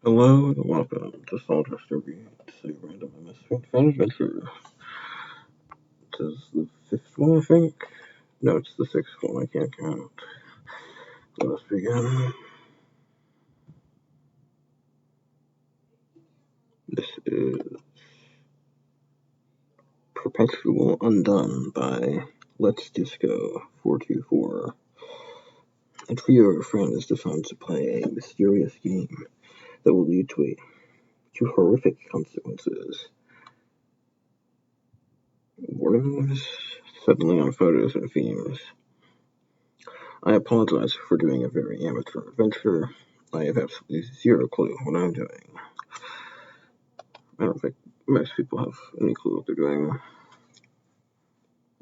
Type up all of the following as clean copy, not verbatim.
Hello and welcome to SawJester Beats, a random MS fan adventure. This is the fifth one, I think. No, it's the sixth one, I can't count. Let us begin. This is Perpetual Undone by Let's Disco 424. A trio of friends decide to play a mysterious game that will lead to horrific consequences. Warnings suddenly on photos and themes. I apologize for doing a very amateur adventure. I have absolutely zero clue what I'm doing. I don't think most people have any clue what they're doing,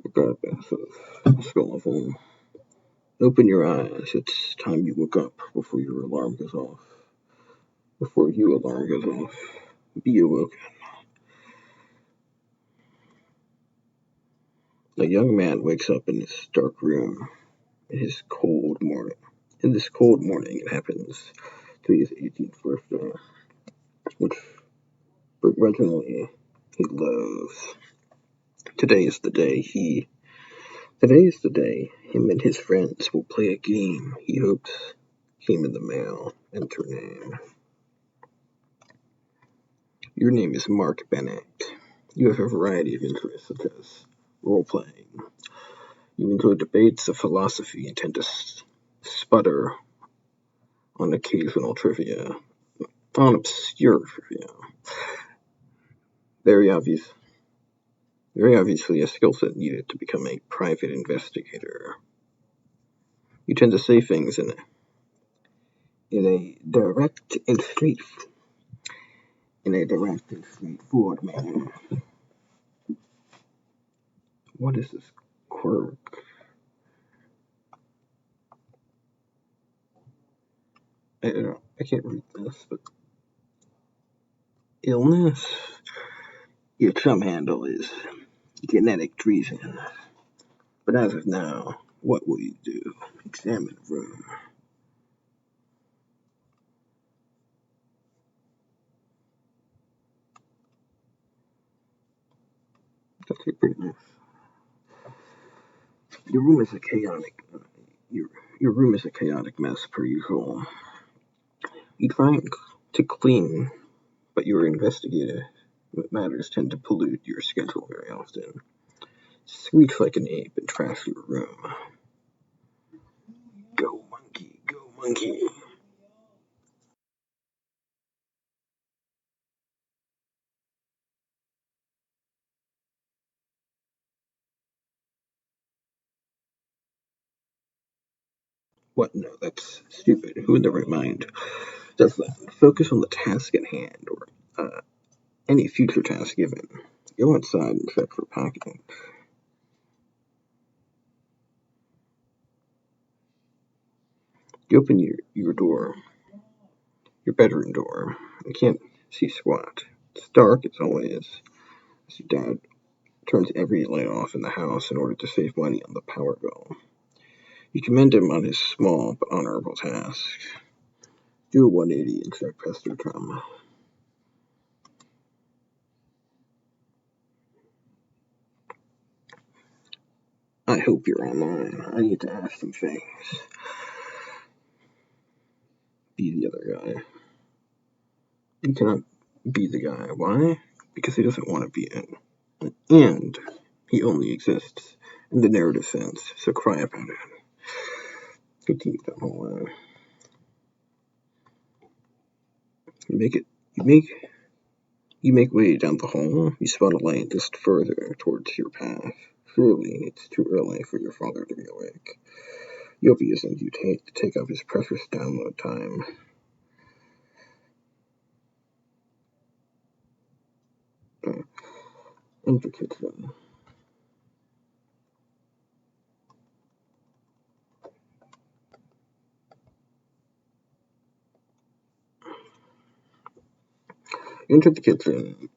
regardless of skill level. Open your eyes. It's time you woke up before your alarm goes off. Before your alarm goes off, be awoken. A young man wakes up in this dark room in his cold morning. In this cold morning, it happens to be his 18th birthday, which begrudgingly he loves. Today is the day him and his friends will play a game he hopes came in the mail. Enter name. Your name is Mark Bennett. You have a variety of interests such as role-playing. You enjoy debates of philosophy and tend to sputter on occasional trivia. On obscure trivia. Very obviously a skill set needed to become a private investigator. You tend to say things in a direct and straightforward manner. What is this quirk? I can't read this, but illness? Your chum handle is genetic treason. But as of now, what will you do? Examine room. That's pretty nice. Your room is a chaotic. Your room is a chaotic mess per usual. You try to clean, but your investigative matters tend to pollute your schedule very often. Screech like an ape and trash your room. Go monkey, go monkey. What? No, that's stupid. Who in their right mind does that? Focus on the task at hand or any future task given. Go outside and check for packing. You open your door, your bedroom door. You can't see squat. It's dark as always. As your dad turns every light off in the house in order to save money on the power bill. You commend him on his small but honorable task. Do a 180 and check Pester Drum. I hope you're online. I need to ask some things. Be the other guy. You cannot be the guy. Why? Because he doesn't want to be in. And he only exists in the narrative sense, so cry about it. Continue down the line. You make way down the hall. You spot a light just further towards your path. Surely it's too early for your father to be awake. You hope he isn't you take up his precious download time. Enter kitchen. You enter the kitchen,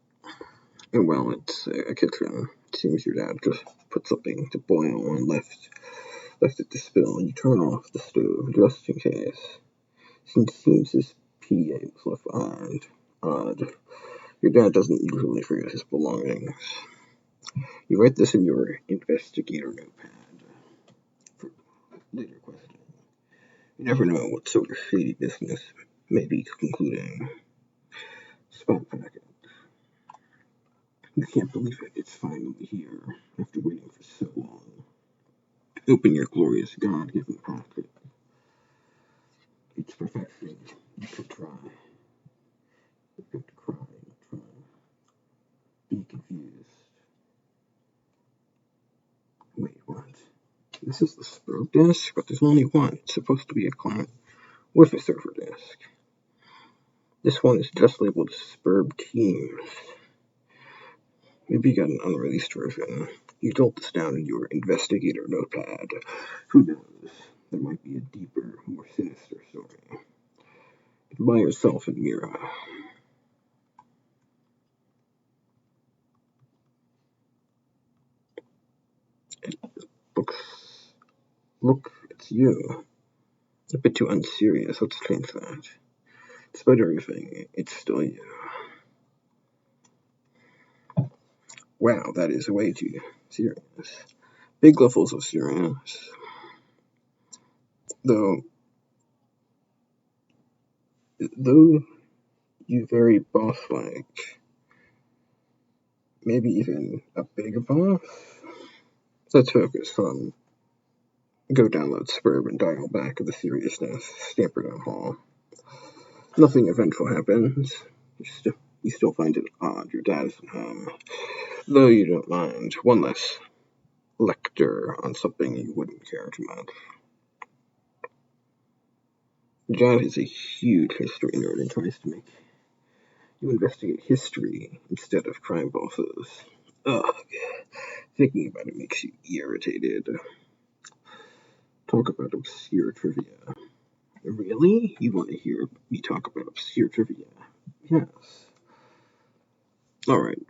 and well, it's a kitchen. It seems your dad just put something to boil and left it to spill. You turn off the stove just in case. Since seems his PA was left Odd. Your dad doesn't usually forget his belongings. You write this in your investigator notepad for later questioning. You never know what sort of shady business may be concluding. Spot packet. You can't believe it. It's finally here, after waiting for so long. Open your glorious God-given packet. It's perfection. You should try. You could cry. Try. Be confused. Wait, what? This is the Spurb disk, but there's only one. It's supposed to be a client with a server disk. This one is just labeled Spurb Teams. Maybe you got an unreleased version. You jolt this down in your investigator notepad. Who knows? There might be a deeper, more sinister story. By yourself and Mira. Look, it's you. A bit too unserious. Let's change that. Despite everything, it's still you. Wow, that is way too serious. Big levels of serious. Though you very boss-like, maybe even a big boss. Let's focus on go download Spurb and dial back the seriousness. Stamper down hall. Nothing eventful happens. You still find it odd your dad isn't home. Though you don't mind. One less lecture on something you wouldn't care too much. Dad is a huge history nerd and tries to make you investigate history instead of crime bosses. Ugh. Thinking about it makes you irritated. Talk about obscure trivia. Really? You want to hear me talk about obscure trivia? Yes. Alright,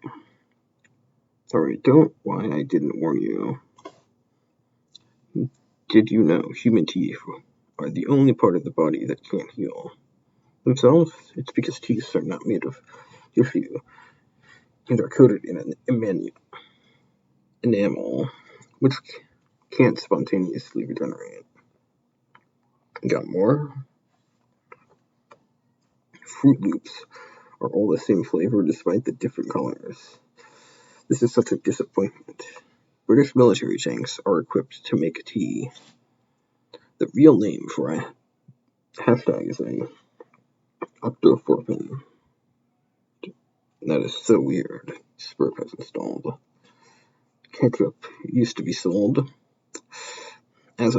don't why I didn't warn you. Did you know human teeth are the only part of the body that can't heal themselves? It's because teeth are not made of tissue and are coated in an enamel, which can't spontaneously regenerate. Got more? Fruit Loops are all the same flavor despite the different colors. This is such a disappointment. British military tanks are equipped to make tea. The real name for a hashtag is a octoforpin. That is so weird. Spurb has installed. Ketchup used to be sold as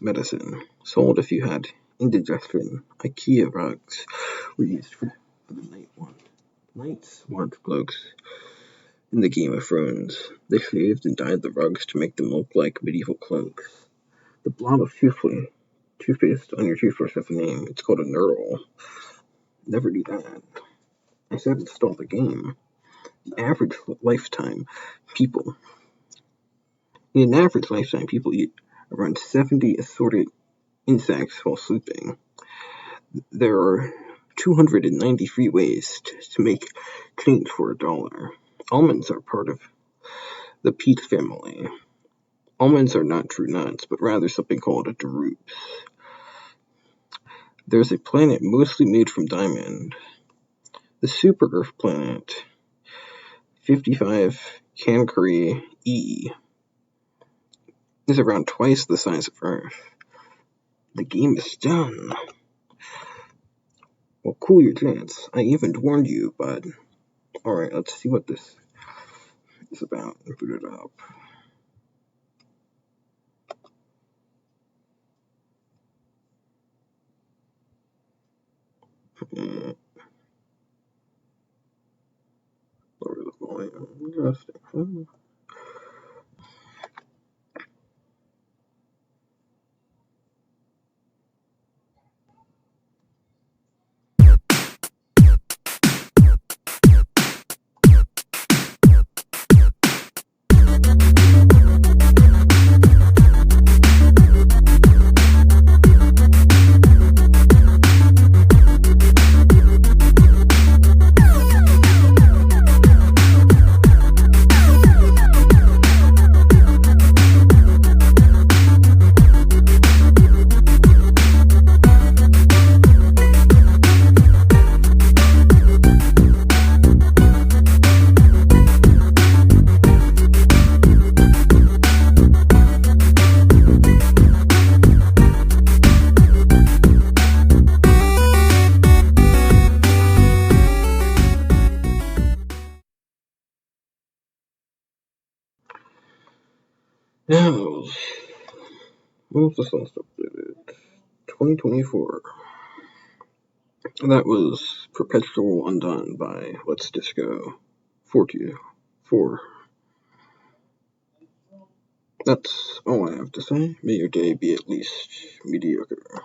medicine. Sold if you had indigestion. IKEA rugs were used for the Night's Watch cloaks in the Game of Thrones. They shaved and dyed the rugs to make them look like medieval cloaks. The blob of toothpaste on your toothbrush has a name. It's called a knurl. Never do that. I said install the game. In an average lifetime, people eat around 70 assorted insects while sleeping. There are 293 ways to make change for $1. Almonds are part of the peach family. Almonds are not true nuts, but rather something called a drupes. There's a planet mostly made from diamond. The super Earth planet, 55 Cancri E, is around twice the size of Earth. The game is done. Well, cool your chance. I even warned you, but alright, let's see what this is about. Boot it up. Lower the volume. Interesting. Now, what was this last updated? 2024. That was Perpetual Undone by Let's Disco 424. That's all I have to say. May your day be at least mediocre.